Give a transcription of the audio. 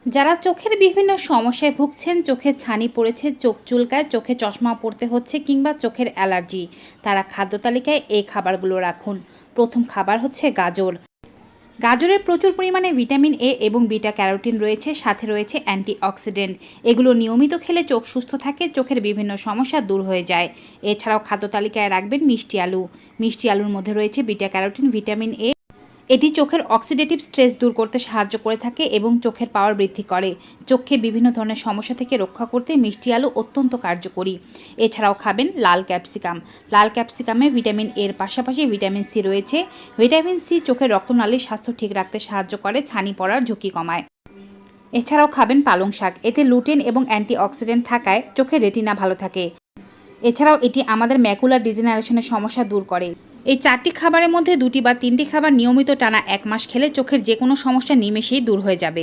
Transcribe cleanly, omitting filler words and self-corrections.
যারা চোখের বিভিন্ন সমস্যায় ভুগছেন, চোখে ছানি পড়েছে, চোখ চুলকায়, চোখে চশমা পড়তে হচ্ছে কিংবা চোখের অ্যালার্জি, তারা খাদ্য তালিকায় এই খাবারগুলো রাখুন। প্রথম খাবার হচ্ছে গাজর। গাজরে প্রচুর পরিমাণে ভিটামিন এ এবং বিটা ক্যারোটিন রয়েছে, সাথে রয়েছে অ্যান্টিঅক্সিডেন্ট। এগুলো নিয়মিত খেলে চোখ সুস্থ থাকে, চোখের বিভিন্ন সমস্যা দূর হয়ে যায়। এছাড়াও খাদ্য তালিকায় রাখবেন মিষ্টি আলু। মিষ্টি আলুর মধ্যে রয়েছে বিটা ক্যারোটিন, ভিটামিন এ। এটি চোখের অক্সিডেটিভ স্ট্রেস দূর করতে সাহায্য করে থাকে এবং চোখের পাওয়ার বৃদ্ধি করে। চোখকে বিভিন্ন ধরনের সমস্যা থেকে রক্ষা করতে মিষ্টি আলু অত্যন্ত কার্যকরী। এছাড়াও খাবেন লাল ক্যাপসিকাম। লাল ক্যাপসিকামে ভিটামিন এর পাশাপাশি ভিটামিন সি রয়েছে। ভিটামিন সি চোখের রক্তনালীর স্বাস্থ্য ঠিক রাখতে সাহায্য করে, ছানি পড়ার ঝুঁকি কমায়। এছাড়াও খাবেন পালং শাক। এতে লুটেন এবং অ্যান্টিঅক্সিডেন্ট থাকায় চোখের রেটিনা ভালো থাকে। এছাড়াও এটি আমাদের ম্যাকুলার ডিজেনারেশনের সমস্যা দূর করে। এই 4টি খাবারের মধ্যে 2টি বা 3টি খাবার নিয়মিত টানা 1 মাস খেলে চোখের যে কোনো সমস্যা নিমেষেই দূর হয়ে যাবে।